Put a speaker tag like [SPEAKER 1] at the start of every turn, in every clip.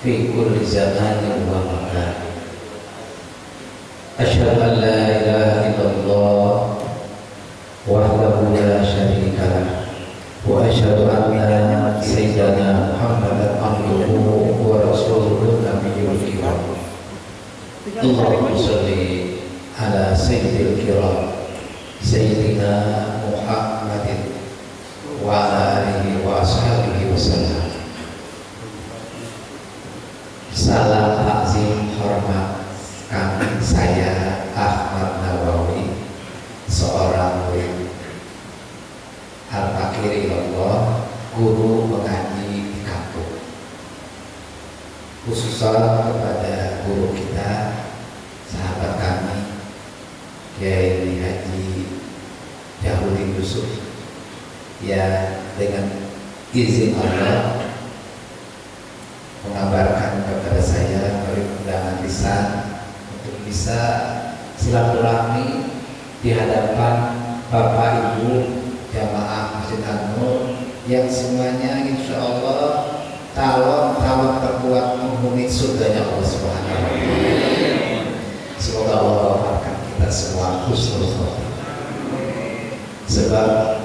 [SPEAKER 1] في كل زمان ومكان. أشهد أن لا إله إلا الله وحده لا شريك له وأشهد أن سيدنا محمدا عبده ورسوله النبي الكريم. اللهم صل على سيد الكرام سيدنا محمد وعلى آله وأصحابه وسلم. Salam takzim hormat kami, saya Ahmad Nawawi, seorang murid Al-Fakir Allah, guru mengaji di kampung. Khususnya kepada guru kita, sahabat kami Kiai Haji Jahudin Yusuf, yang dengan izin Allah mengabarkan kepada saya melalui undangan lisan untuk bisa silaturahmi di hadapan Bapak Ibu jamaah Masjid An-Nur yang semuanya insya Allah calon terkuat menghuni surganya Allah Subhanahu wa Ta'ala. Semoga Allah wafatkan kita semua husnul khotimah. Sebab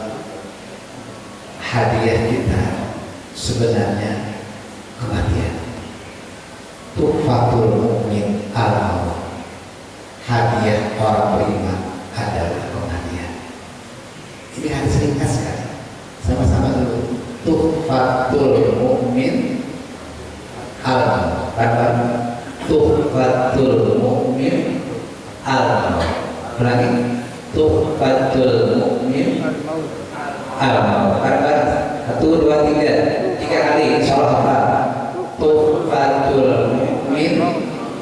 [SPEAKER 1] hadiah kita sebenarnya kematian. Tuhfatul mukmin al-maut. Hadiah orang beriman adalah kematian. Ini harus ringkas sekali. Sama-sama dulu. Tuhfatul mukmin al-maut. Tuhfatul mukmin al-maut. Ulangi. Tuhfatul mukmin al-maut. Satu, dua, tiga kali. Insya Allah apa? Tuhfatul mukmin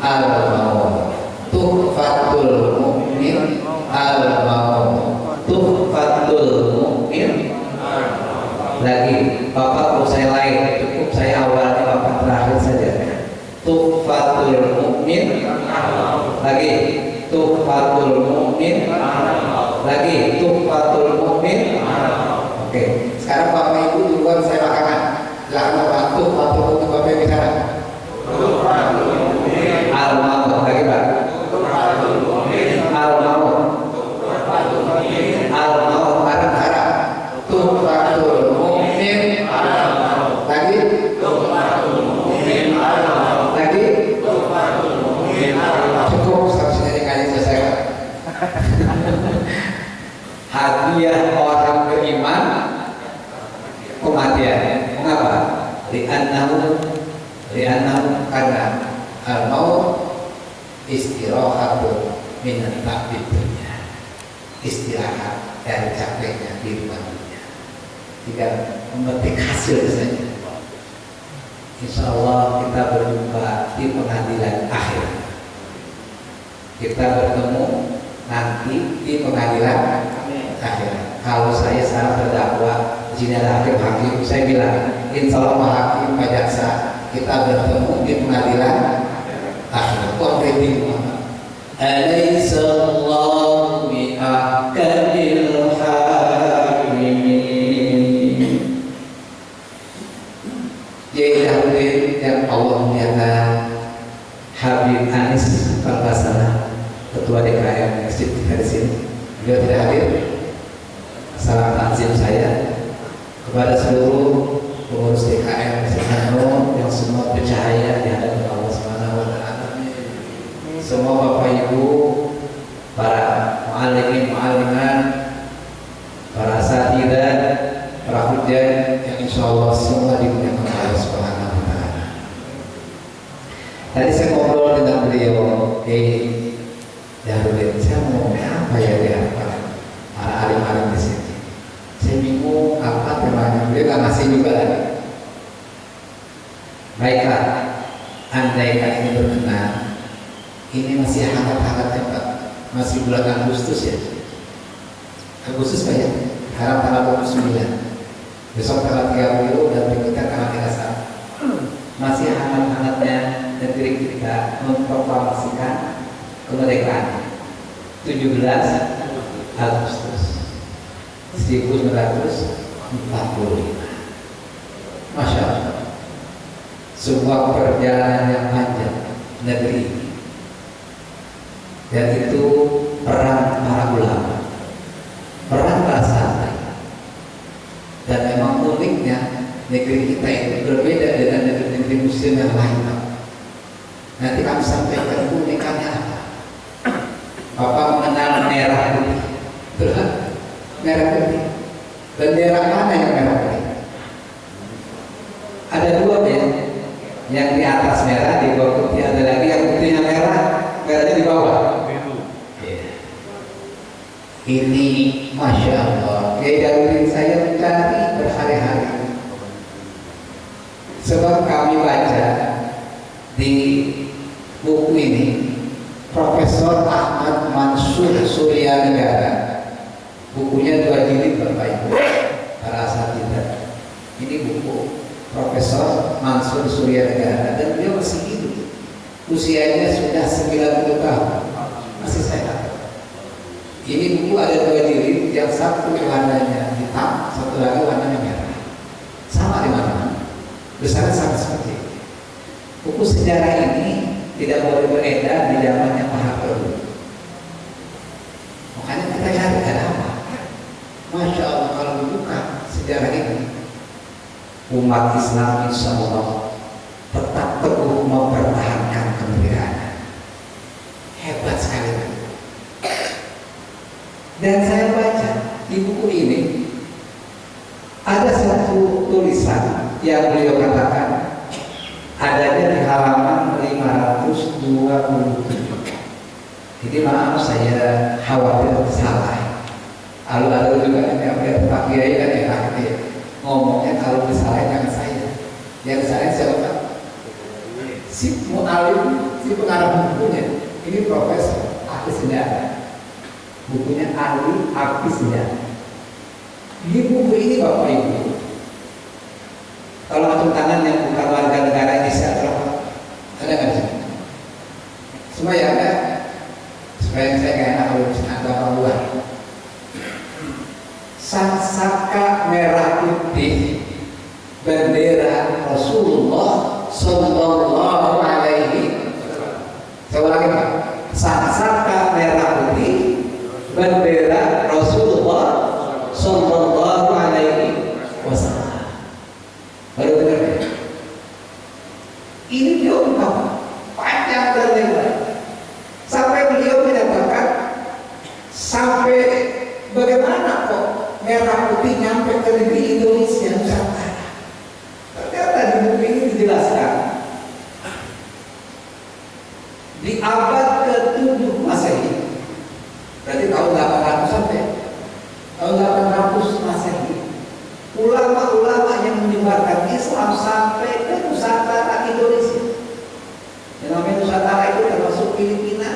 [SPEAKER 1] al-maut. Tuhfatul mukmin al-maut. Tuhfatul mukmin. Lagi, Bapak mau saya lain, cukup saya awalnya, Bapak terakhir saja. Tuhfatul mukmin. Lagi, tuhfatul mukmin. Lagi, tuhfatul mukmin. Oke, sekarang Bapak Ibu duluan, saya belakangan. Lalu bantu untuk Bapak bicara. Al-maut lagi Pak. Al-maut. Al-maut bareng-bareng. Tuhfatul mukmin al-maut. Lagi. Tuhfatul mukmin al-maut. Lagi. Tuhfatul mukmin al-maut. Cukup sampai sini kali selesai. Hadiah orang beriman kematian. Mengapa? Li'annahu karena al-maut istirahatun minan ta'bid dunia. Istirahat dari capeknya di rumah dunia. Tidak memetik hasil saja. Insya Allah kita berjumpa di pengadilan akhir. Kita bertemu nanti di pengadilan akhir. Kalau saya salah terdakwa, sini ada hakim, saya bilang, insya Allah Pak Hakim, Pak Jaksa, kita bertemu di pengadilan akhir. Konkretif, Alaihissallahu bi'akadil hakimin. Jadi hadirin yang Allah muliakan, Habib Anis Perkasana, Ketua DKM Masjid di sini, beliau tidak hadir. Salam takzim saya kepada seluruh pengurus DKM Masjid An-Nur yang semua bercahaya di hadapan Allah Subhanahu wa Ta'ala. Semua Bapak Ibu, para muallimin, muallimat, para asatidzah, para hujjah yang insya Allah semua dimuliakan Allah Subhanahu wa Ta'ala. Tadi saya ngobrol dengan beliau, saya mau ngomong apa ya di hadapan para alim-alim di sini. Saya bingung apa temanya, beliau nggak ngasih juga lagi. Baiklah, andaikan ini berkenan, ini masih hangat-hangatnya Pak, masih bulan Agustus ya. Agustus Pak ya, harap tanggal 29, besok tanggal 30 dan berikutnya tanggal 31. Masih hangat-hangatnya negeri kita memproklamasikan kemerdekaan 17 Agustus 1945. Masya Allah. sebuah perjalanan yang panjang negeri ini. Dan itu peran para ulama, peran para santri. Dan memang uniknya negeri kita ini berbeda dengan negeri-negeri muslim yang lain. Nanti kami sampaikan unikannya apa. Bapak mengenal merah putih, betul kan? Merah putih. Bendera mana yang merah putih? Ada dua ya, yang di atas merah, di bawah putih. Ada lagi yang putihnya merah, merahnya di bawah. Ini Masya Allah, Kiai Jaludin saya mencari berhari-hari. Sebab kami baca di buku ini Profesor Ahmad Mansur Surya Negara, bukunya 2 jilid Bapak Ibu para asatidz. Ini buku Profesor Mansur Surya Negara, dan beliau masih hidup, usianya sudah 90 tahun, masih sehat. Ini buku ada 2 jilid, yang satu warnanya hitam, satu lagi warnanya merah, sama di mana, besarnya sama seperti ini. Buku sejarah ini tidak boleh beredar di zamannya Pak Harto. Makanya kita cari ada apa. Masya Allah, kalau dibuka sejarah ini, umat Islam insya Allah tetap teguh mempertahankan kemerdekaan. Hebat sekali. Dan saya baca di buku ini ada satu tulisan yang beliau katakan adanya di halaman 527. Jadi maaf saya khawatir salah. Lalu juga yang Pak Kiai kan enak ya, ngomongnya kalau disalahin jangan saya. Yang disalahin siapa? Si mu'alim, si pengarang bukunya. Ini profesor ahli sejarah. Bukunya ahli sejarah. Di buku ini Bapak Ibu, kalau acung tangan yang bukan warga negara Indonesia ada nggak sih? Semua ya ada. Supaya saya nggak enak kalau ada orang luar. Sangsaka merah putih bendera Rasulullah Sallallahu Alaihi Wasallam. Saya ulangi Pak. Sangsaka merah putih bendera Rasulullah Sallallahu Alaihi Wasallam. Baru dengar ya? Ini dia ungkap panjang dan lebar sampai beliau menyatakan sampai bagaimana kok merah putih nyampe ke negeri Indonesia Nusantara. Ternyata di buku ini dijelaskan di abad ke-7 Masehi, berarti tahun 800 sampai tahun 800 Masehi, ulama-ulama yang menyebarkan Islam sampai ke Nusantara Indonesia. Yang namanya Nusantara itu termasuk Filipina,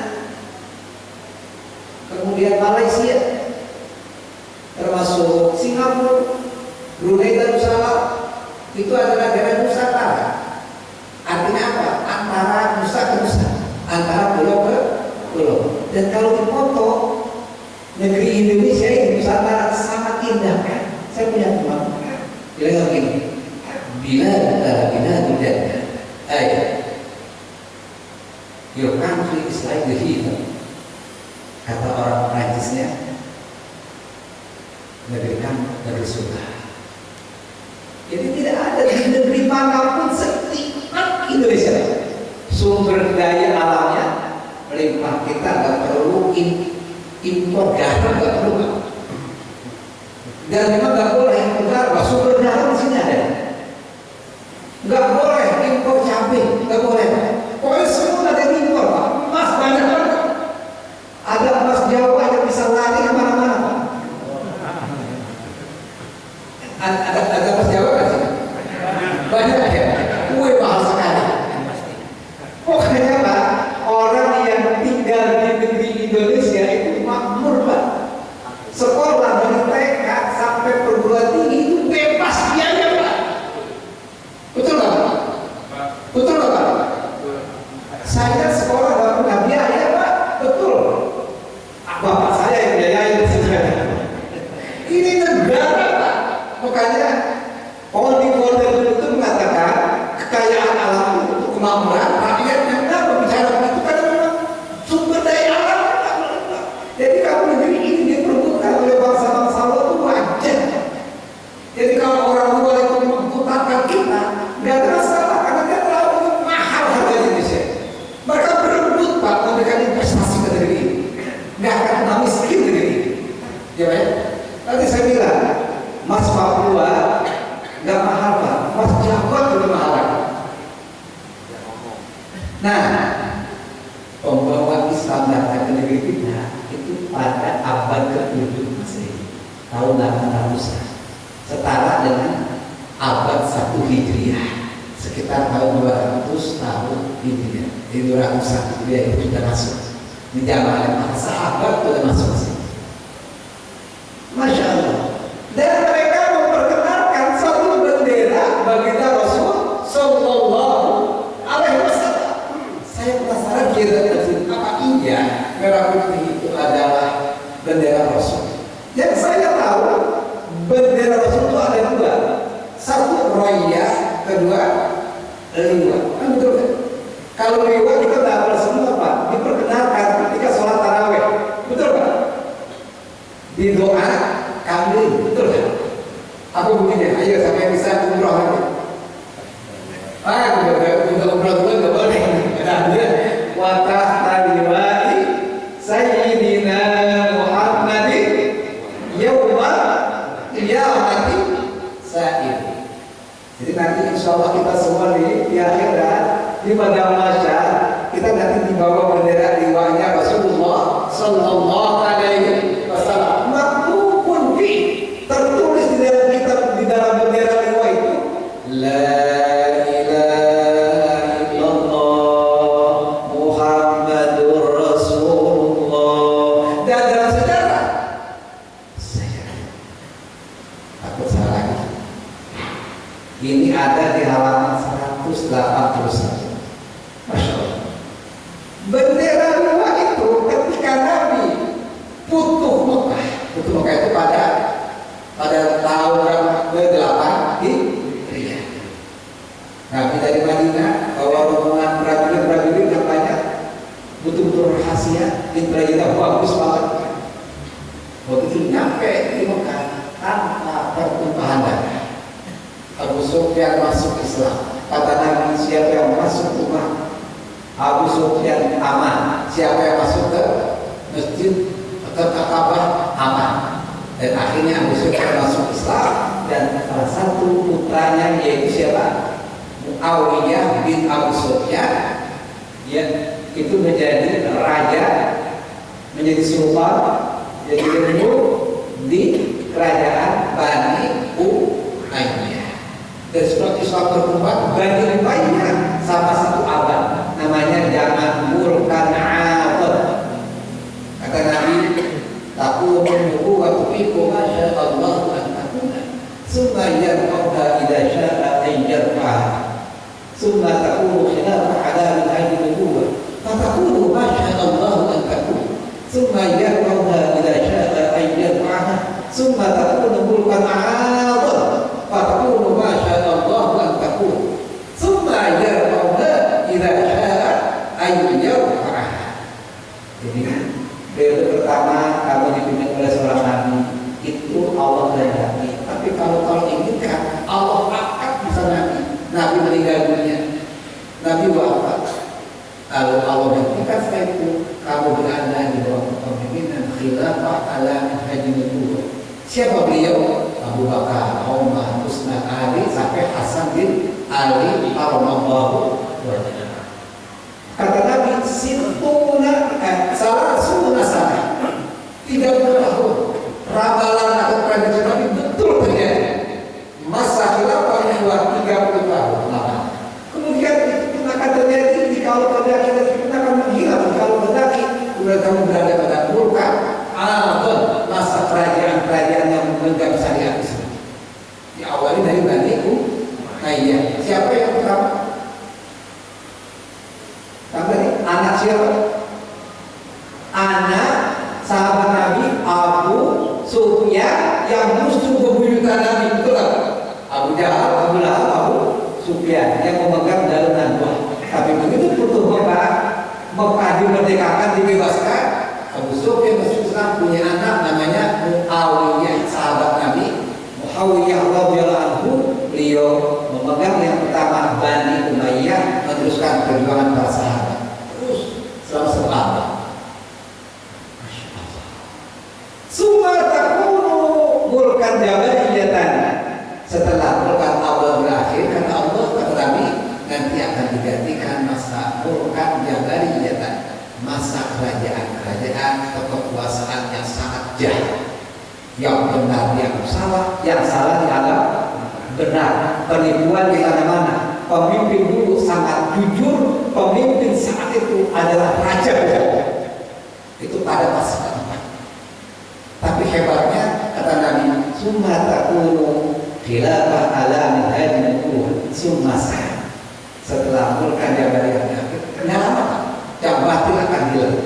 [SPEAKER 1] kemudian Malaysia, termasuk Singapura, Brunei Darussalam. Itu adalah daerah Nusantara. Artinya apa? Antara nusa ke nusa, antara pulau ke pulau. Dan kalau dipoto negeri Indonesia ini Nusantara sangat indah kan? Saya punya teman bilang begini, bila tidak your country is like the heathen. Kata orang Prancisnya, negeri kamu negeri surga. Jadi tidak ada di negeri manapun senikmat Indonesia. Sumber daya alamnya melimpah, kita nggak perlu impor garam, nggak perlu. Dan memang nggak boleh impor garam, sumber garam di sini ada. Nggak boleh impor cabai, nggak boleh. Pokoknya semua ada impor, Pak. Emas banyak banget. Ada emas Jawa yang bisa lari kemana-mana, Pak. Ada emas Jawa kan sih? Banyak ya. Kue mahal sekali. Pokoknya Pak, orang yang tinggal di negeri Indonesia itu makmur, Pak. Sekolah dari TK sampai perguruan tinggi itu bebas biaya, Pak. Betul nggak, Pak? Betul nggak, Pak? Nah, pembawa Islam datang ke negeri kita itu pada abad ke-7 Masehi, tahun 800-an, setara dengan abad 1 Hijriah, sekitar tahun 200 tahun Hijriah. Di 201 dia itu sudah masuk di zaman para sahabat sudah masuk ke sini. Masya Allah. Dan mereka memperkenalkan satu bendera baginda Rasul Sallallahu Alaihi Wasallam. Saya penasaran kira-kira apa iya merah putih itu adalah bendera Rasul. Yang saya tahu bendera Rasul itu ada dua, satu roya, kedua liwa. Kan betul kan? Kalau liwa kita tidak boleh semua Pak, diperkenalkan ketika sholat taraweh, betul Pak? Di doa kambing, betul kan? Apa bunyinya? Ayo sampai bisa umroh lagi. Kita umroh dulu nggak boleh. Ada watah taliwai Sayyidina Muhammadin yawma qiyamati sa'id. Jadi nanti insya Allah kita semua di akhirat di padang mahsyar kita nanti dibawa bendera liwanya Rasulullah Sallallahu Alaihi Wasallam. Maktubun fi, tertulis di dalam kitab, di dalam bendera liwa itu La ilaha illallah Muhammadur Rasulullah. Dan dalam sejarah saya takut salah lagi. Ini ada di halaman 181. Masya Allah. Bendera liwa itu ketika Nabi putuh Mekah itu pada tahun ke-8 Hijriah. Nabi dari Madinah bawa rombongan prajurit yang banyak, betul-betul rahasia, intelijen bagus banget. Begitu nyampe di Mekah tanpa pertumpahan darah, Abu Sufyan masuk Islam. Kata Nabi, siapa yang masuk rumah Abu Sufyan aman, siapa yang masuk ke masjid atau ke Ka'bah aman. Dan akhirnya Abu Sufyan masuk Islam, dan salah satu putranya yaitu siapa? Muawiyah bin Abu Sufyan, ya, itu menjadi raja, menjadi sultan, jadi gubernur di kerajaan Bani Umayyah. Dan setelah Islam berkembang, Bani Umayyah sama satu abad, namanya zaman Mulkan Aad. Kata Nabi, takunu nubuwwatu fikum ma syaa Allah an takuna, summa yarfa'uha idza syaa'a an yarfa'ha, summa takunu khilafa ala minhaji nubuwwah, fatakunu ma syaa Allah an takuna, summa yarfa'uha idza syaa'a an yarfa'ha, summa takunu mulkan Aad, fatakunu ma syaa Allah an takuna, summa yarfa'uha idza syaa'a an yarfa'ha. Jadi periode pertama kamu dipimpin oleh seorang nabi itu Allah kehendaki. Tapi kalau inginkan Allah angkat bisa nabi meninggal dunia, nabi wafat, lalu Allah menghentikan setelah itu kamu berada di bawah kepemimpinan khilafah ala minhaji nubuwwah. Siapa beliau? Abu Bakar, Umar, Utsman, Ali sampai Hasan bin Ali radhiyallahu anhu. Kata Nabi, salah sana 30 tahun ramalan atau prediksi Nabi betul terjadi. Masa khilafah dua 30 tahun lama. Kemudian itu pun akan terjadi kalau terjadi itu pun akan menghilang kalau terjadi. Kemudian kamu berada pada Mulkan Aad, masa kerajaan yang memegang syariat Islam. Diawali dari Bani Umayyah. Siapa yang pertama? Anak siapa? Anak sahabat Nabi Abu Sufyan yang musuh bebuyutan Nabi, betul tak? Abu Jahal, Abu Lahab, Abu Sufyan yang memegang dalunan buah. Tapi begitu putuh Mekah dimerdekakan, dibebaskan, Abu Sufyan masuk Islam, punya anak namanya Muawiyah, sahabat Nabi Muawiyah radhiyallahu anhu. Beliau memegang yang pertama Bani Umayyah, meneruskan perjuangan para sahabat selama seabad. Masya Allah. Summa takunu mulkan jabariyatan. Setelah mulkan awal berakhir, kata Allah, kata Nabi, nanti akan digantikan masa mulkan jabariyatan, masa kerajaan-kerajaan atau kekuasaan yang sangat jahat, yang benar dianggap salah, yang salah dianggap benar, penipuan di mana-mana. Pemimpin dulu sangat jujur, pemimpin saat itu adalah raja bohong. Itu pada masa keempat. Tapi hebatnya kata Nabi, summa takunu khilafah ala minhajin nubuwwah, summa setelah mulkan jabariyah kenapa apa? Yang batil akan hilang.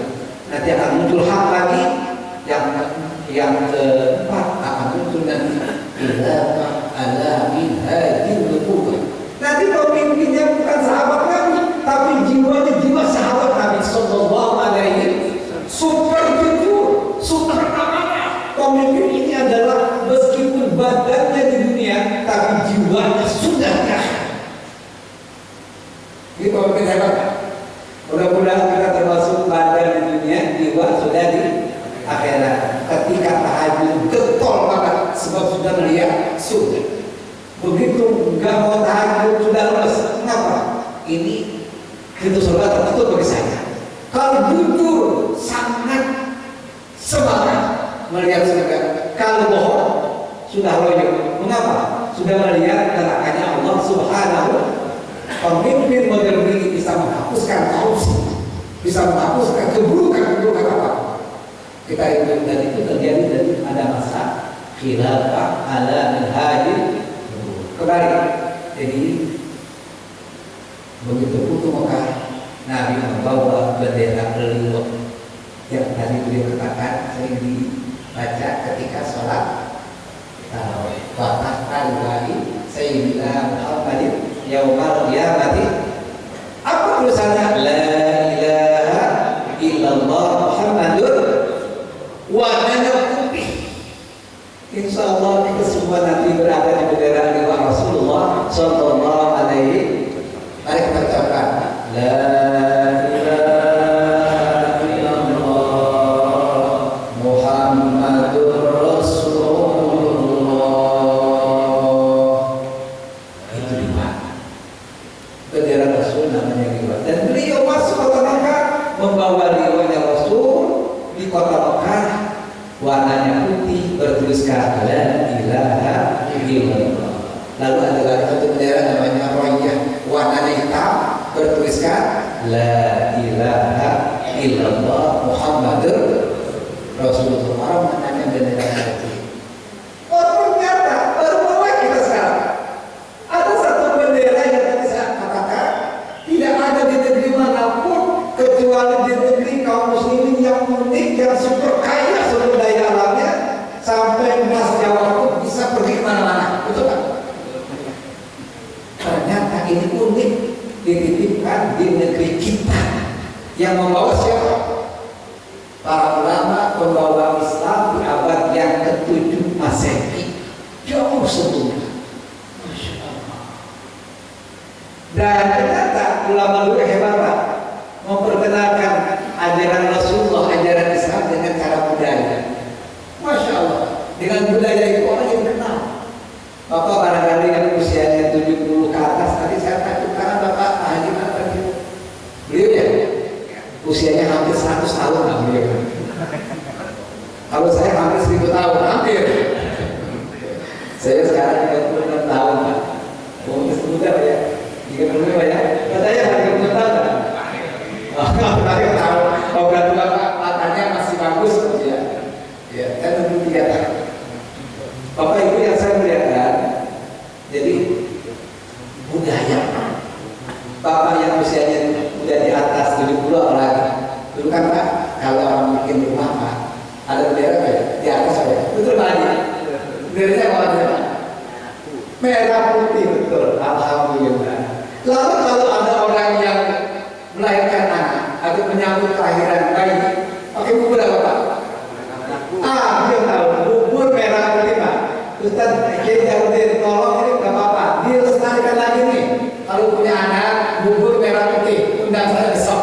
[SPEAKER 1] Nanti akan muncul hak lagi. Yang keempat akan muncul nanti khilafah ala minhajin nubuwwah. Nanti pemimpinnya bukan sahabat Nabi, tapi jiwanya jiwa sahabat Nabi Sallallahu Alaihi Wasallam. Super jujur, super amanah. Pemimpin ini adalah meskipun badannya di dunia, tapi jiwanya sudah kaya. Ini pemimpin hebat. Mudah-mudahan kita termasuk badan di dunia, jiwa sudah di akhirat. Ketika tahajud getol banget, sebab sudah melihat surga. Begitu nggak mau tahajud sudah lemes. Kenapa? Ini pintu surga tertutup bagi saya. Kalau jujur sangat semangat melihat surga. Kalau bohong sudah loyo. Mengapa? Sudah melihat nerakanya Allah Subhanahu. Pemimpin model ini bisa menghapuskan korupsi, bisa menghapuskan keburukan apa. Kita itu dan itu terjadi dari ada masa khilafah ala minhajin kembali. Jadi begitu Futuh Mekah, Nabi membawa bendera beliau yang tadi beliau katakan sering dibaca ketika sholat Fatah al-Bari Sayyidina Muhammadin Yaumal Qiyamati. Apa tulisannya? La ilaha illallah Muhammadur. Warnanya putih. Insya Allah kita semua nanti berada di bendera liwa Rasulullah Sallallahu Alaihi. Mari kita ucapkan La ilaha illallah Muhammadur Rasulullah. Itu di mana? Bendera Rasul namanya liwa. Dan beliau masuk kota Mekah membawa liwanya Rasul di kota Mekah. Warnanya putih bertuliskan La ilaha illallah. Lalu ada lagi satu bendera namanya Royah, warnanya hitam bertuliskan La ilaha illallah Muhammadur Rasulullah. Orang menanya bendera putih. Oh ternyata baru mulai kita sekarang. Ada satu bendera yang saya katakan tidak ada di negeri manapun kecuali di negeri kaum muslimin yang unik, yang super kaya sumber daya alamnya, sampai emas Jawa itu bisa pergi kemana-mana. Betul kan? Ternyata ini unik, dititipkan di negeri kita. Yang membawa siapa? Para ulama pembawa Islam di abad yang ke-7 Masehi, jauh sebelumnya. Masya Allah. Dan ternyata ulama dulu hebat Pak, memperkenalkan ajaran Rasulullah, ajaran Islam dengan cara budaya. Masya Allah, dengan budaya itu orang yang kenal. Bapak barangkali yang usianya 70 ke atas, tadi saya takut karena Bapak Haji apa gitu. Beliau ya, usianya hampir 100 tahun lah beliau. Kalau saya hampir 1000 tahun, hampir. Saya sekarang 36 tahun Pak. Mungkin muda Pak ya, 35 ya. Katanya 30 tahun. Oh, tadi tahu. Oh, berarti Bapak matanya masih bagus ya. Ya, kan 23 tahun. Bapak Ibu yang saya muliakan, jadi budaya Bapak yang usianya udah di atas 70 apalagi. Dulu kan Pak, kalau orang bikin rumah Pak, ada bendera Pak ya? Di atas Pak ya? Betul Pak Haji? Benderanya apa Pak? Merah putih, betul. Alhamdulillah. Lalu kalau ada orang yang melahirkan anak atau menyambut kelahiran bayi, pakai bubur apa Pak? Dia tahu bubur merah putih Pak. Ustaz Kiai Jarudin, tolong ini nggak apa-apa, dilestarikan lagi nih. Kalau punya anak bubur merah putih, undang saya besok.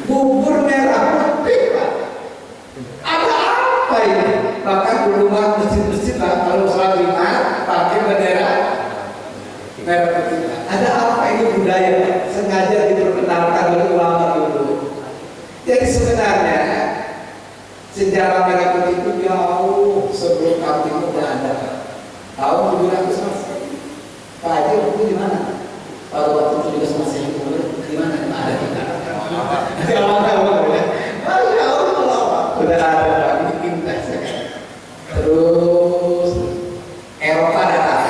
[SPEAKER 1] Bubur merah putih Pak. Ada apa ini? Bahkan di rumah masjid-masjid Pak, kalau sholat Jumat pakai bendera merah putih Pak. Ada apa ini budaya sengaja diperkenalkan oleh ulama dulu. Jadi sebenarnya sejarah merah putih itu jauh sebelum Kartini sudah ada. Tahun 700 Masehi. Pak Haji itu di mana? Pada waktu 700 Masehi itu di mana? Ada kita. Di awal-awal ya. Masya Allah, sudah ada Pak. Ini indah sekali. Terus Eropa datang.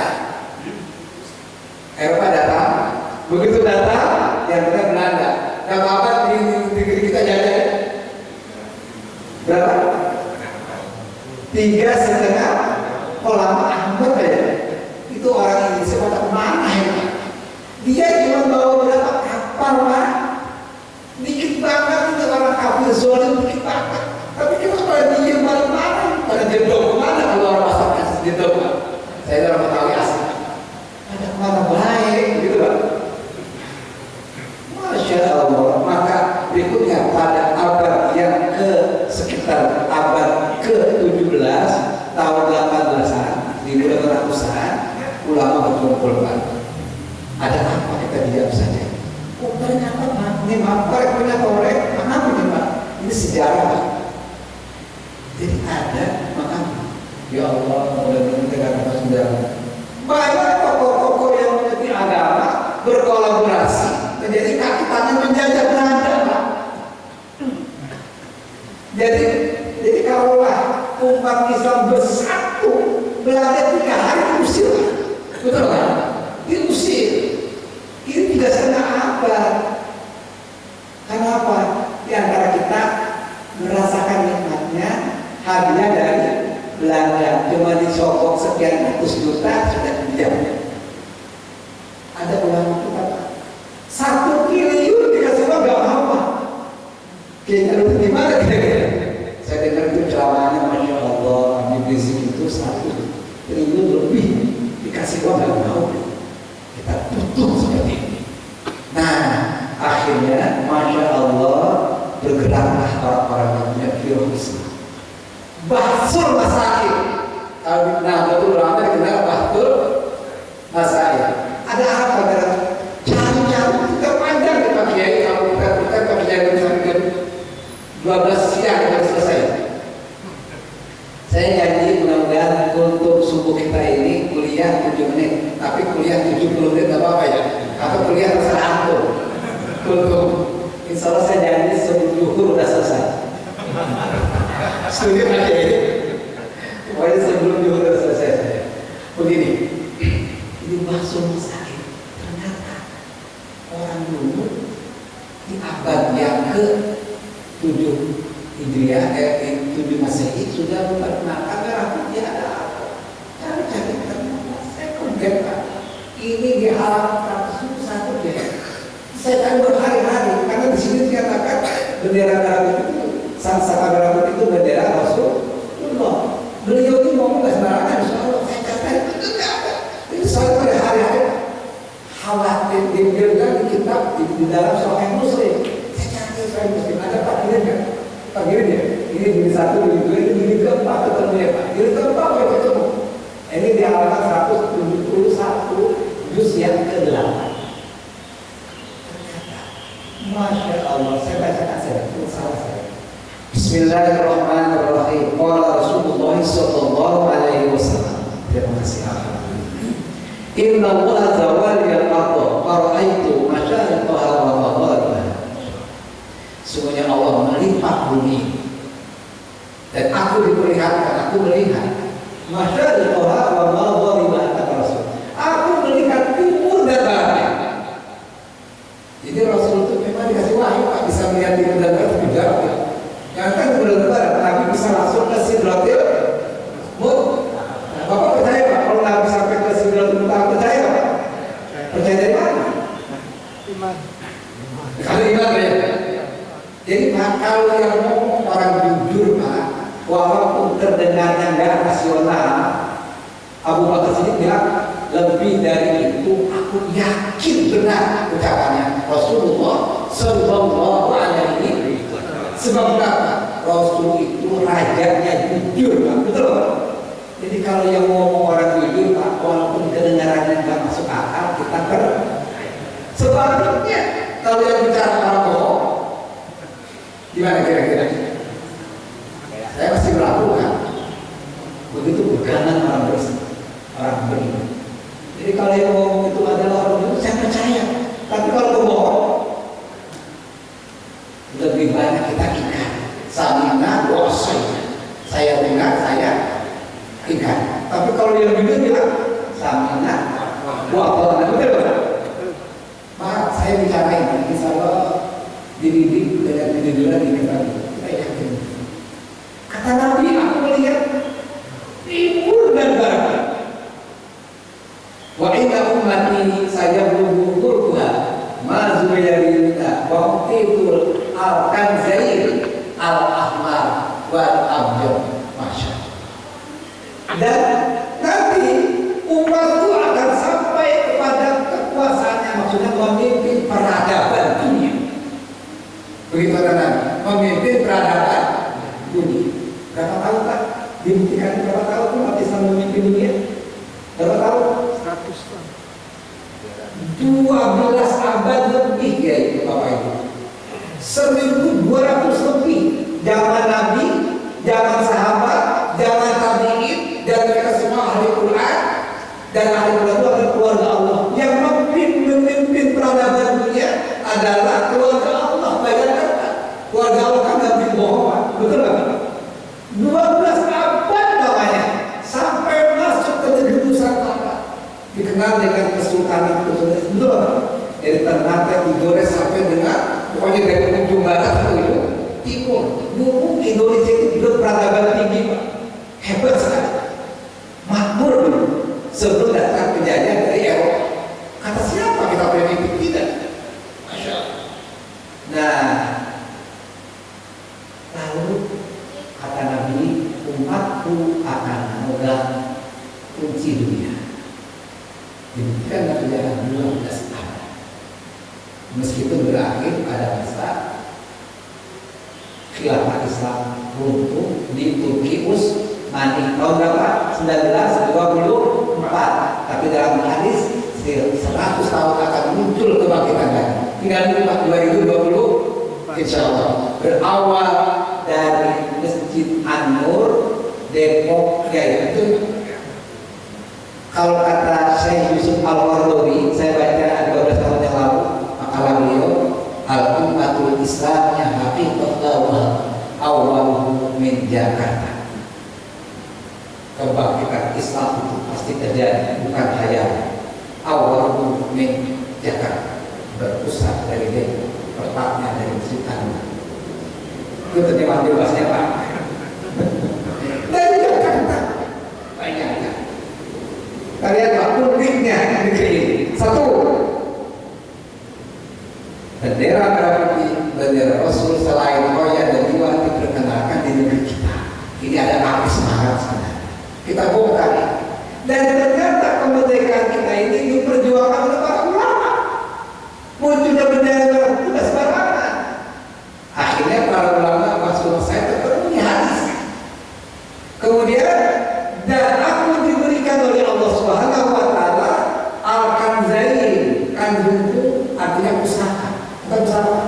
[SPEAKER 1] Begitu datang, yang benar Belanda. Yang apa di negeri kita jajah? Berapa? 3,5 ulama Ahmad ya. Itu orang Indonesia pada mana ya? Dia cuma bawa berapa kapal Pak? Dikit banget itu orang kafir zolim, dikit banget. Tapi kita pada diem mana? Pada jedok mana kalau orang masyarakat jedok? Saya orang Betawi asli. Ada mana baik gitu Pak? Masya Allah. Maka berikutnya pada abad yang ke sekitar abad ke-17 tahun 18-an 1800-an ulama berkumpul Pak. Ada apa kita diam saja? Oh ternyata Pak, ini punya korek, apa ini Pak? Ini sejarah Pak. Jadi ada makanya. Ya Allah, mudah-mudahan kita akan sudah banyak tokoh-tokoh yang mengerti agama berkolaborasi menjadi kaki tangan menjajah Belanda Pak. Jadi kalaulah umat Islam bersatu, Belanda 3 hari diusir, betul kan? Diusir. Ini 3,5 abad. Kenapa? Di antara kita merasakan nikmatnya hadiah dari Belanda, cuma disogok sekian ratus juta sudah diam. Ada ulama kita 1 triliun dikasih uang nggak apa-apa. Kayaknya lu gimana kira-kira? Saya dengar itu ceramahnya, Masya Allah, Habib Rizik itu 1 triliun lebih dikasih uang nggak mau. Kita tutup seperti ini. Nah, akhirnya Masya Allah bergeraklah orang-orang yang punya filosofis. Bahsul Masail. Nah, betul ulama dikenal Bahsul Masail. Ada apa dalam cari-cari kita panjang di Pak Kiai, kalau kita Pak Kiai sampai 12 siang kita selesai. Saya janji mudah-mudahan untuk subuh kita ini kuliah 7 menit, tapi kuliah 70 menit tidak apa-apa ya, atau kuliah terserah antum. Untuk insya Allah saya janji sebelum zuhur sudah selesai. Studi aja ini, pokoknya sebelum zuhur sudah selesai saya. Begini, ini Bahsul Masail. Ternyata orang dulu di abad yang ke-7 Hijriah, 7 Masehi sudah memperkenalkan merah putih ada apa? Cari-cari ternyata saya kaget Pak. Ini di halaman 101 deh. Saya akan berhari-hari karena di sini dikatakan bendera merah putih itu, sang-saka merah putih itu bendera Rasulullah. Beliau itu ngomong nggak sembarangan, soal saya cari itu nggak ada. Itu saya berhari-hari khawatir dibilang di kitab di dalam Sahih Muslim. Saya cari Sahih Muslim ada Pak ini kan? Pak gini ya, ini gini 1, gini 2, ini gini ke-4 ketemu ya Pak. Gini ke-4 ya ketemu. Ini di halaman 171 juz yang ke-8. Masya Allah, saya bacakan saya, itu salah saya. Bismillahirrahmanirrahim. Qala Rasulullah sallallahu alaihi wasallam. Terima kasih. Inna Allah zawali al-ardh fara'aitu masyariqaha wa magharibaha. Sungguhnya Allah melipat bumi dan aku diperlihatkan, aku melihat masyariqaha wa magharibaha kata Rasul. Aku melihat timur dan barat. Jadi Rasul itu memang dikasih wahyu Pak, bisa melihat timur dan barat lebih jauh ya. Yang kan timur dan barat, Nabi bisa langsung ke Sidratil Muntaha. Nah, Bapak percaya Pak, kalau Nabi sampai ke Sidratil Muntaha, percaya Pak? Percaya dari mana? Iman. Kalau iman ya. Jadi Pak, kalau yang ngomong orang jujur Pak, walaupun terdengarnya nggak rasional, Abu Bakar Siddiq bilang lebih dari itu aku yakin benar ucapannya Rasulullah Sallallahu Alaihi Wasallam. Sebab apa? Rasul itu rajanya jujur Pak, betul Pak? Jadi kalau yang ngomong orang jujur Pak, walaupun kedengarannya nggak masuk akal, kita Sebaliknya, kalau yang bicara orang bohong, gimana kira-kira? Saya masih melakukan. Begitu pegangan orang bersih, orang beriman. Jadi kalau yang ngomong itu adalah orang bersih, saya percaya. Tapi kalau bohong, lebih banyak kita ikat. Samina wasainya. Saya dengar, saya ikat. Tapi kalau yang bilang samina wasainya, betul. Pak, saya bicarain, insya Allah dididik dengan kejujuran di kita. Saya yakin. Kata Nabi, aku melihat timur dan barat. Wa inna ummati saya berbukurha mazuyarinta wa titul al-kanzair al-ahmar wal abjad. Masya Allah. Dan nanti umatku akan sampai kepada kekuasaannya, maksudnya memimpin peradaban dunia. Begitu kan, memimpin peradaban dunia. Berapa tahun Pak? Dibuktikan berapa tahun umat Islam memimpin dunia? Berapa tahun? 100 tahun. 12 abad lebih ya itu Bapak Ibu. 1200 lebih. Zaman Nabi, zaman sahabat, zaman tabi'in, dan mereka semua ahli Quran. Dan ahli Quran itu adalah keluarga Allah. Yang memimpin peradaban dunia adalah keluarga Allah. Bayangkan Pak, keluarga Allah kan Nabi Muhammad. Betul nggak? 12 abad namanya, sampai masuk ke negeri Nusantara, dikenal dengan Kesultanan Kudus. Betul. Dari Ternate, Tidore sampai dengan pokoknya dari ujung barat ke ujung timur. Dulu Indonesia itu juga peradaban tinggi Pak, hebat sekali, makmur dulu sebelum datang penjajah dari Eropa. Kata siapa kita pemimpin? Tidak. Masya Allah. Nah, lalu kata Nabi, umatku akan memegang kunci dunia. Demikian perjalanan 12 abad. Meskipun berakhir pada masa khilafah Islam runtuh di Turki Utsmani tahun berapa? 1924. Tapi dalam hadis 100 tahun akan muncul kebangkitan lagi. Tinggal di 2020 insya Allah. Berawal dari Masjid An-Nur Depok, ya itu. Kalau kata Syekh Yusuf Al-Qaradawi, saya baca 12 tahun yang lalu makalah beliau, al-ummatul Islamnya haqiqatan awwaluhu min Jakarta. Kebangkitan Islam itu pasti terjadi, bukan khayal. Awwaluhu min Jakarta, berpusat dari Depok, letaknya dari Masjid An-Nur. Itu terjemahan bebasnya Pak. Dari Jakarta, bayangkan. Kalian Pak, uniknya negeri ini. Satu, bendera merah putih, bendera Rasul selain roya dan jiwa diperkenalkan di negeri kita. Ini ada api semangat sebenarnya. Kita bongkar. Dan ternyata kemerdekaan kita ini diperjuangkan oleh para ulama. Munculnya bendera merah putih tidak sembarangan. Akhirnya para ulama masuk saya terpenuhi hadis. Kemudian dan aku diberikan oleh Allah Subhanahu wa taala al-kanzain. Kanzun itu artinya pusaka. Bukan pusaka.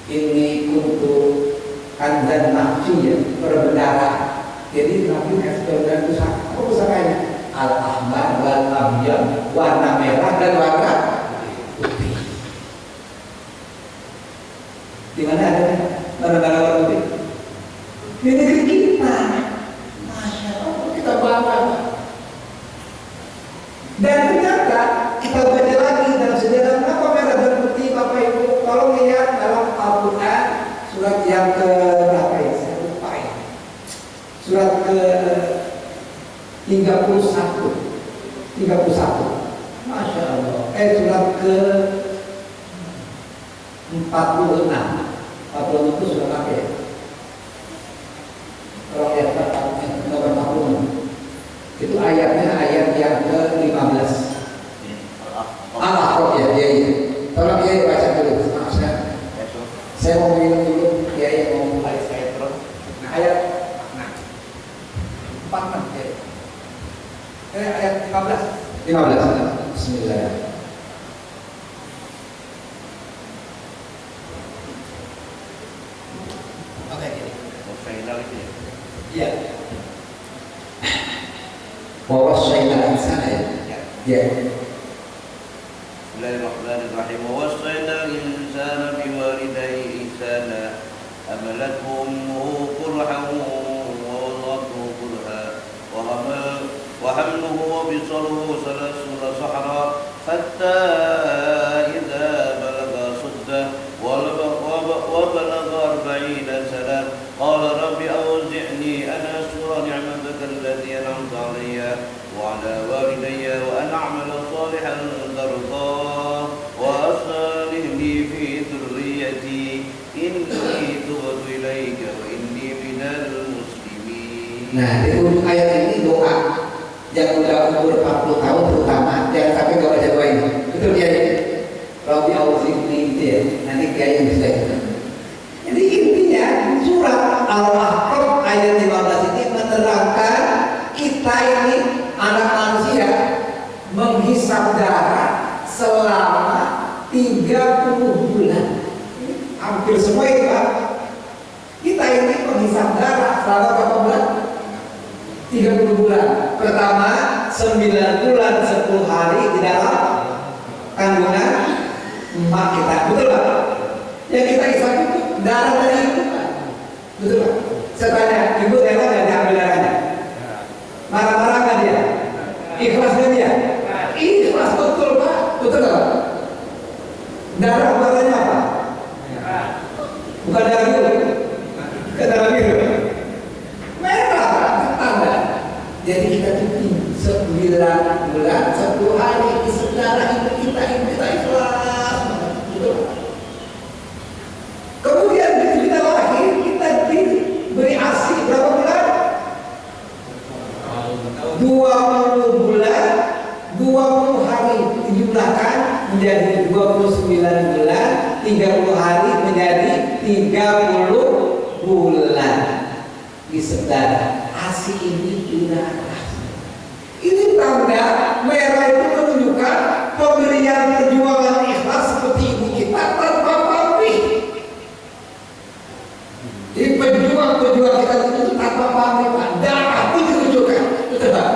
[SPEAKER 1] Ini untuk kanzan nafsi, berbendara. Jadi Nabi kasih berbendara pusaka. Apa pusakanya? Al-ahmar wal abyad, warna merah dan warna putih. Di mana ada bendera warna putih? Di negeri kita. Masya Allah, kita bangga. Dan ternyata kita baca lagi dalam sejarah kenapa merah dan putih Bapak Ibu. Tolong lihat dalam Al-Quran surat yang ke berapa ya? Saya lupa ya. Surat ke 31. Masya Allah. Surat ke 46. 46 itu surat apa ya? Kalau lihat nomor 46 itu ayatnya ayat yang ke-15. Al-A'raf ya. Tolong dia baca dulu. Maaf saya mau minum dulu. Ya mau mulai saya terus. Ayat 46 ya. Ayat 15. Bismillah.
[SPEAKER 2] final itu ya.
[SPEAKER 1] Ya. Wawasaina insana ya. Ya.
[SPEAKER 2] Bismillahirrahmanirrahim. Wawasaina insana biwalidayhi ihsana. Hamalathu ummuhu kurhan wa wada'athu kurhan wa hamluhu wa bisaluhu salasuna sahra hatta idza balagha suddah wa balagha 40 sana qala rabbi awzi'ni an ashkura ni'mataka allati an'amta 'alayya wa 'ala walidayya wa an a'mala salihan tardah wa aslih li fi dhurriyyati inni tubtu ilaika wa inni minal muslimin.
[SPEAKER 1] Nah, di ujung ayat ini doa yang udah umur 40 tahun terutama jangan sampai gak baca doa ini. Betul dia. Rabbi auzi'ni itu ya. Nanti kayaknya bisa itu. Jadi intinya surat Al-Ahqaf ayat 15 ini menerangkan kita ini anak manusia menghisap darah selama 30 bulan. Hampir semua itu Pak. Kita ini menghisap darah selama berapa bulan? 30 bulan. Pertama 9 bulan 10 hari di dalam kandungan emak kita. Betul Pak? Yang kita hisap itu darah dari ibu Pak. Betul Pak? Saya tanya, ibu rela nggak diambil darahnya? Marah-marah kan dia? Ikhlasnya dia? Ikhlas betul Pak. Betul Pak? Darah warnanya apa? Bukan darah biru. Bukan darah biru. Merah tanda. Jadi kita cuti 9 bulan 10 hari di saudara ibu kita ikhlas. Betul. Kemudian kita lahir kita diberi ASI berapa bulan? 20 bulan 20 hari dijumlahkan menjadi 29 bulan 30 hari menjadi 30 bulan di saudara. ASI ini darah. Ini tanda merah itu menunjukkan pemberian perjuangan ikhlas seperti ibu kita tanpa pamrih. Jadi pejuang-pejuang kita itu tanpa pamrih Pak. Darah pun ditunjukkan. Betul Pak?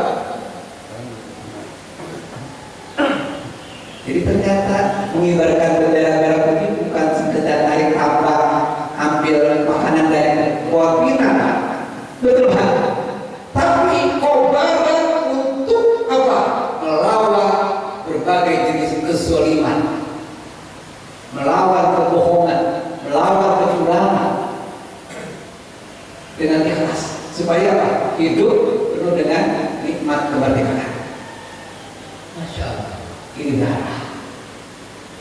[SPEAKER 1] Jadi ternyata mengibarkan bendera merah putih bukan sekedar naik tambang ambil makanan dari pohon pinang Pak. Betul Pak? Tapi kobaran untuk apa? Melawan berbagai jenis kezaliman, melawan kebohongan, melawan kecurangan dengan ikhlas supaya apa? Hidup penuh dengan nikmat kemerdekaan. Masya Allah, ini darah.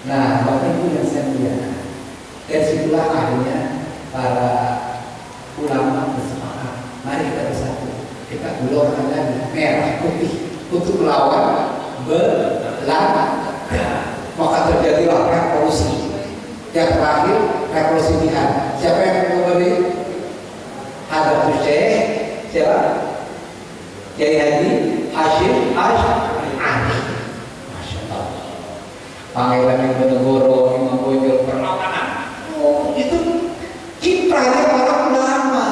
[SPEAKER 1] Nah, Bapak Ibu yang saya muliakan, dari situlah akhirnya para ulama bersepakat, mari kita bersatu, kita golongkan lagi merah putih untuk melawan Belanda. Maka terjadilah revolusi. Yang terakhir revolusi jihad. Siapa yang memberi? Ada Syekh siapa? Kiai Haji Hashim Ash'ari. Masya Allah. Pangeran Diponegoro, Imam Bonjol perlawanan. Oh, itu kiprahnya para ulama,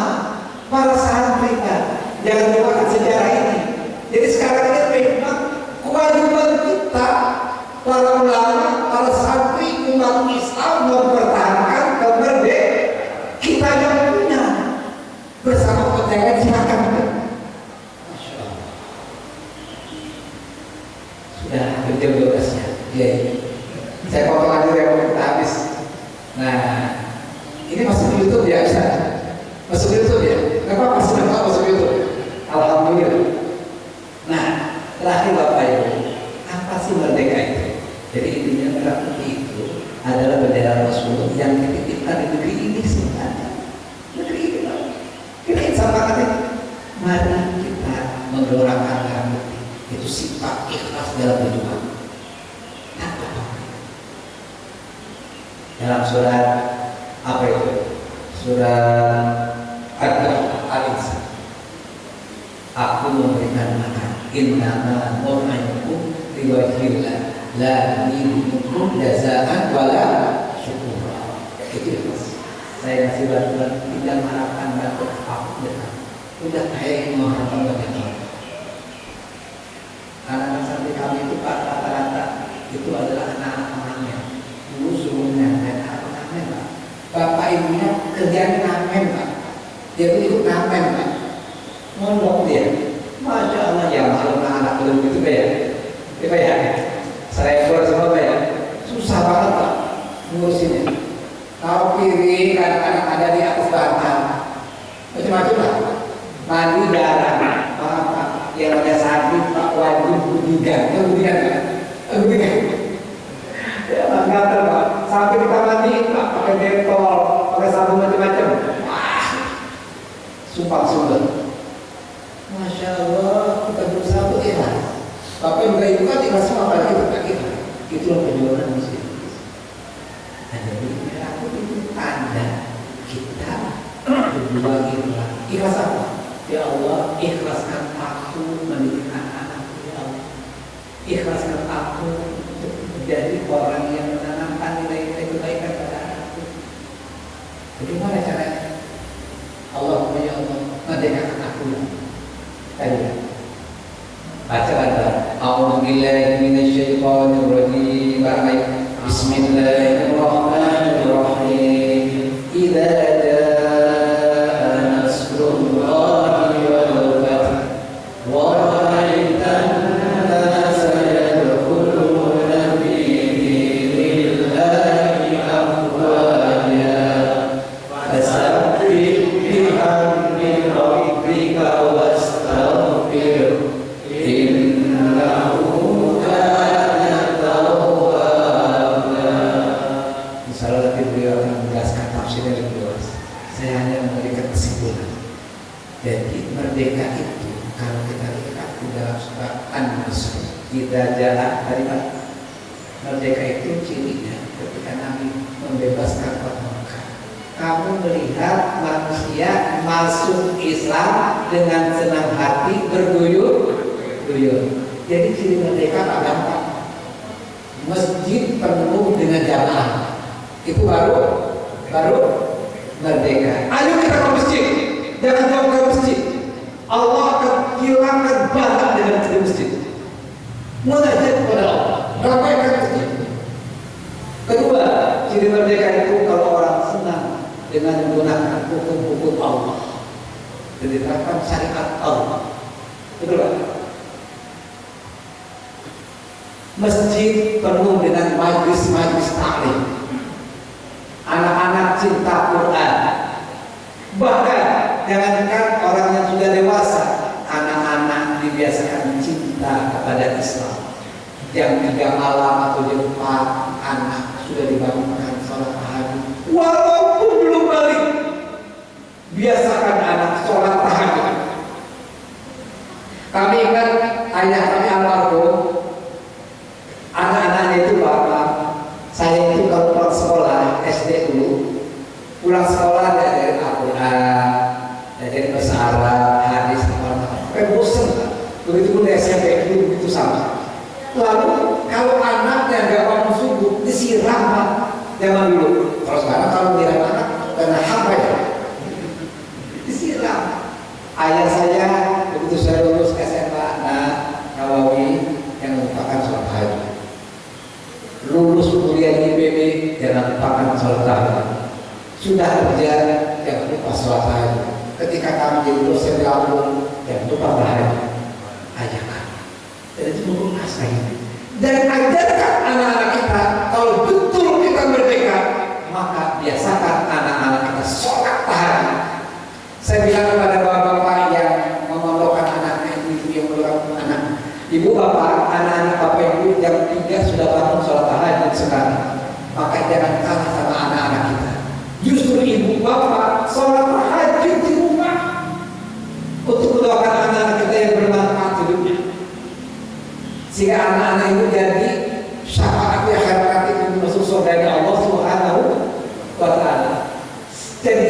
[SPEAKER 1] para santri Pak. Jangan lupakan sejarah ini. Jadi sekarang ini memang kewajiban kita para ulama, para santri umat Islam mempertahankan kemerdekaan kita yang punya bersama penjaga silakan. Masya Allah. Sudah hampir jam 12 ya. Iya. Saya potong aja yang kita habis. Nah, ini masuk di YouTube ya Ustaz? Masuk di YouTube ya? Nggak apa-apa, sudah masuk di YouTube. Alhamdulillah. Nah, terakhir Bapak Ibu, apa sih merdeka itu? Jadi intinya merah putih itu adalah bendera Rasul yang dititipkan di negeri ini sebenarnya. Negeri ini Pak. Kita sama katanya, mari kita menggelorkan merah putih. Itu sifat ikhlas dalam berjuang. Dalam surat apa itu? Surat Al-Insan. Aku memberikan makan. Innama nu'imukum liwajhillah la nuridu jazaan wala syukura. Itu saya kasih bantuan, tidak mengharapkan bantuan apa-apa. Udah kayak mengharapkan bantuan. Anak-anak santri kami itu rata-rata itu adalah anak-anak pengamen. Dulu suruhnya anak pengamen, Pak. Bapak ibunya kerjaan ngamen, Pak. Dia pun ikut ngamen, Pak. Mondok dia. Masya Allah, ya maklum anak belum gitu ya. Itu ya. Saya keluar semua ya. Susah banget, Pak, ngurusinnya. Kalau piring kadang-kadang ada di atas bantal, macam-macam lah. Mandi darah, apa yang ada sabit, Pak, wajib budigan, budigan, budigan. Ya, gatal, Pak. Sampai kita mandi, Pak, pakai detol, pakai sabun macam-macam. Wah, sumpah. Masya Allah, kita berusaha untuk ikhlas. Bapak juga ibu kan ikhlas semua, apalagi kita ikhlas. Itulah perjuangan muslim. Jadi aku itu tanda kita berdua ikhlas. Ikhlas apa? Ya Allah, ikhlaskan aku mendidik anak-anakku, ya Allah. Ikhlaskan aku untuk menjadi orang yang menanamkan nilai-nilai kebaikan pada anakku. Bagaimana caranya? Allahumma ya Allah, merdekakan aku. Tadi baca ada A'udzubillahi minasyaitonir rajim. Bismillahirrahmanirrahim. Idza jaa nasrullahi wal fath wa ra'aitan nasa yadkhuluna fi dinillahi afwaja fasabbih bihamdi rabbika wastaghfir innahu kana tawwaba. Insyaallah nanti beliau akan menjelaskan tafsirnya lebih luas. Saya hanya memberikan kesimpulan. Jadi merdeka itu kalau kita lihat di dalam surat An-Nasr, kita jalan tadi Pak, merdeka itu cirinya ketika Nabi membebaskan orang Mekah. Kamu melihat manusia masuk Islam dengan senang hati, berduyur-duyur. Jadi ciri merdeka Pak gampang. Masjid penuh dengan jamaah. Itu baru merdeka. Ayo kita ke masjid. Jangan jauh ke masjid. Allah akan hilangkan bala dengan di masjid. Munajat kepada Allah. Ramaikan masjid. Kedua, ciri merdeka itu kalau orang senang dengan menggunakan hukum-hukum Allah dan diterapkan syariat Allah. Betul kan? Masjid penuh dengan majlis-majlis taklim. Anak-anak cinta Quran. Bahkan jangankan orang yang sudah dewasa, anak-anak dibiasakan cinta kepada Islam. Jam 3 malam atau jam 4 anak sudah dibangunkan sholat tahajud. Walaupun belum balik, biasakan anak sholat tahajud. Kami ingat ayah kami almarhum, anak-anaknya itu bapak. Saya itu kalau pulang sekolah SD dulu, pulang sekolah dari Al-Quran, dari bahasa Arab, hadis, apa-apa. Bosan kan? Begitu pun SMP itu begitu sama. Lalu kalau anaknya nggak bangun subuh, disiram Pak. Zaman dulu. Kalau sekarang kalau nyiram anak karena apa ya? Disiram. Ayah saya begitu saya lulus SMA, Nawawi yang merupakan sholat tahajud. Lulus kuliah di IPB jangan lupakan sholat tahajud. Sudah kerja jangan lupa sholat tahajud. Ketika kami jadi dosen di Lampung jangan lupa tahajud. Ajarkan. Dan itu lunas lagi. Dan ajarkan anak-anak kita kalau betul kita merdeka, maka biasakan anak-anak kita sholat tahajud. Saya bilang kepada bapak-bapak yang memondokkan anaknya, ibu yang memondokkan anak, ibu bapak, anak-anak bapak ibu yang 3 sudah bangun sholat tahajud sekarang, maka jangan kalah sama anak-anak kita. Justru ibu bapak sholat tahajud di rumah untuk mendoakan anak-anak kita yang bermanfaat hidupnya, sehingga anak-anak itu jadi syafaat yang harkat itu masuk surga Allah Subhanahu wa Ta'ala. Jadi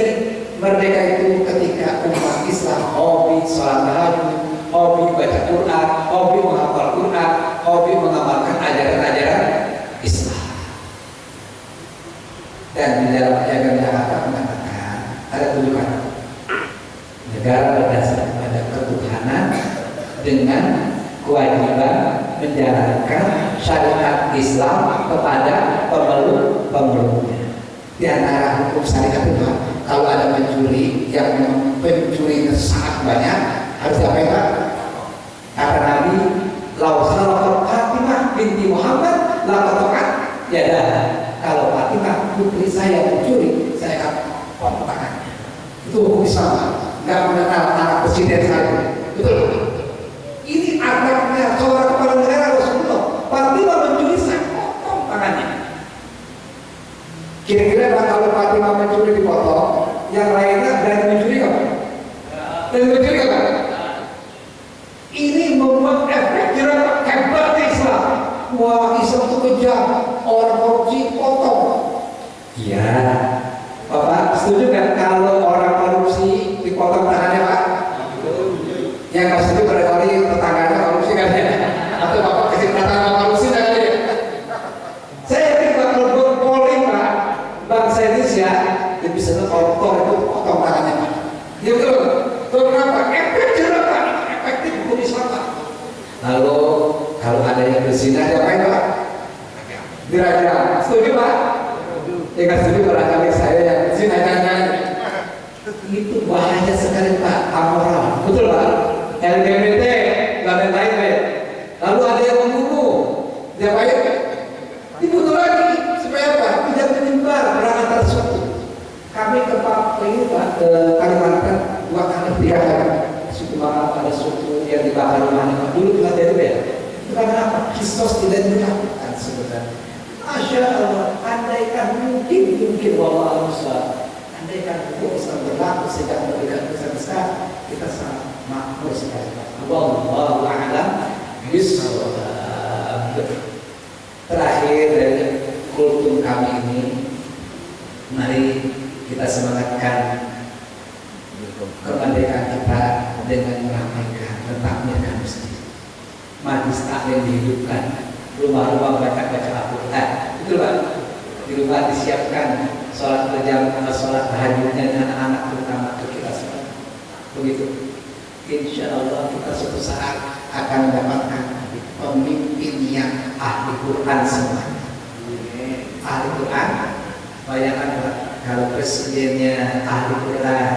[SPEAKER 1] merdeka itu ketika umat Islam hobi sholat tahajud, hobi baca Quran, hobi menghafal Quran, hobi mengamalkan ajaran-ajaran Islam. Dan di dalam ayat Jakarta mengatakan Ada tunjukan. Negara berdasarkan pada ketuhanan dengan kewajiban menjalankan syariat Islam kepada pemeluknya. Di antara hukum syariat itu, kalau ada pencuri yang pencurinya sangat banyak, harus diapain Pak? Kata Nabi, "Lau salafat Fatimah binti Muhammad la qata'at yadaha." Kalau Fatimah putri saya mencuri, saya akan potong tangannya. Itu hukum Islam. Nggak mengenal anak presiden saya. Betul. Ini anaknya seorang kepala negara Rasulullah. Fatimah mencuri, saya potong tangannya. Kira-kira kalau Fatimah mencuri dipotong, yang lainnya berani mencuri nggak? Berani mencuri nggak? Ini membuat efek jerak hebatnya Islam. Wah, Islam itu kejam, orang korupsi potong. Iya, Bapak setuju kan kalau orang korupsi dipotong tangannya Pak? Yang nggak setuju barangkali tetangganya korupsi kan ya? Atau Bapak kasih tetangga korupsi kan ya? Saya yakin Pak kalau polling Pak, bangsa Indonesia lebih senang koruptor itu potong tangannya Pak. Ya betul. Kenapa? Efek jerak Pak, efektif hukum Islam Pak. Lalu kalau ada yang berzina diapain Pak? Dirajam. Setuju Pak? Ya nggak setuju barangkali saya yang berzina jangan. Itu bahaya sekali Pak, amoral. Betul Pak? LGBT, nggak ada lain Pak. Lalu ada yang membunuh, diapain? Dibunuh lagi supaya apa? Tidak menyebar perangan tersebut. Kami ke Pak ini Pak ke Kalimantan 2 kali 3 kali. Suku Bangka ada suku yang dibakar rumahnya dulu juga dari ya. Itu karena apa? Kristus tidak dilakukan sebenarnya. Masya Allah, andaikan mungkin wallahu a'lam. Andaikan hukum Islam berlaku sejak mereka besar, kita sangat makmur sekali. Wallahu a'lam bishawab. Terakhir dari kultum kami ini, mari kita semangatkan kemerdekaan kita dengan meramaikan letaknya masjid. Majlis taklim dihidupkan, rumah-rumah baca-baca Al-Quran. Betul Pak? Di rumah disiapkan sholat berjamaah, sholat tahajudnya dengan anak-anak terutama kita semua. Begitu. Insya Allah kita suatu saat akan mendapatkan pemimpin yang ahli Quran semuanya. Ahli Quran, bayangkan Pak, kalau presidennya ahli Quran,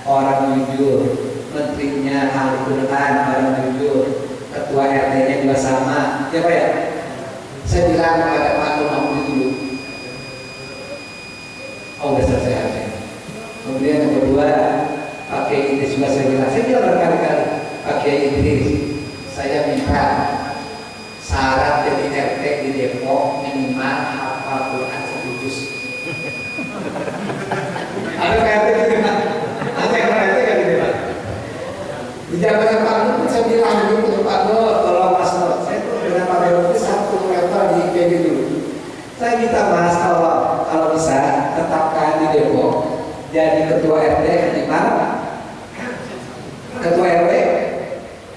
[SPEAKER 1] orang jujur, menterinya ahli Quran, orang jujur, ketua RT-nya juga sama. Ya Pak ya? Saya bilang kepada Pak Muhammad dulu. Oh, udah selesai aja. Kemudian yang kedua, Pak Kiai Idris juga saya bilang berkali-kali, Pak Kiai Idris, saya minta syarat jadi RT di Depok minimal hafal Quran 1 juz. Ada RT gitu Pak? Ada RT kan gitu Pak? Di jabatan Pak Nur saya bilang dulu Pak Nur, tolong Mas Nur, saya tuh dengan Pak Nur itu 1 meter di PG dulu. Saya minta Mas kalau bisa tetapkan di Depok jadi ketua RT minimal, ketua RW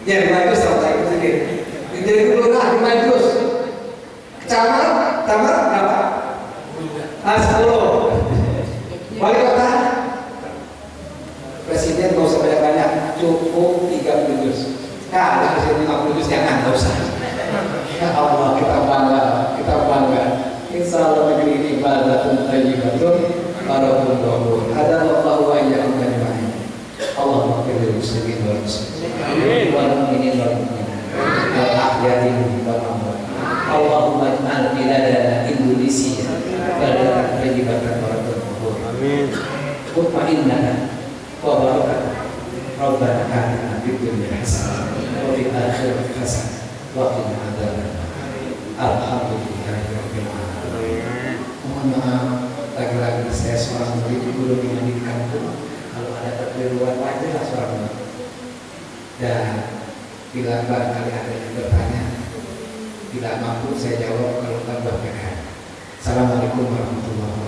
[SPEAKER 1] ya 5 juz sama saya sendiri. Jadi kelurahan 5 juz. Camat berapa? 10. Wali kota, presiden nggak usah banyak-banyak, cukup 30 juz. Ada presiden 50 juz yang nggak usah. Ya Allah, kita bangga. Insya Allah negeri ini ibadatun tayyibatun warahmatullahi. Hadallahu wa iyyakum ajma'in. Allahumma ighfir lil muslimin wal muslimat wal mu'minin wal mu'minat wal ahya'i wal amwat. Allahumma ij'al biladana Indonesia balatan tayyibatan warahmatullahi. Amin. Mutma'innatan wa barakatan. Rabbana atina fid dunya hasanah wa fil akhirati hasanah wa qina adzabannar. Alhamdulillahirabbil alamin. Mohon maaf, lagi-lagi saya seorang murid guru di kampung. Kalau ada kekeliruan wajarlah seorang murid. Dan bila barangkali ada yang bertanya, bila mampu saya jawab, kalau tak berkenan. Assalamualaikum warahmatullahi wabarakatuh.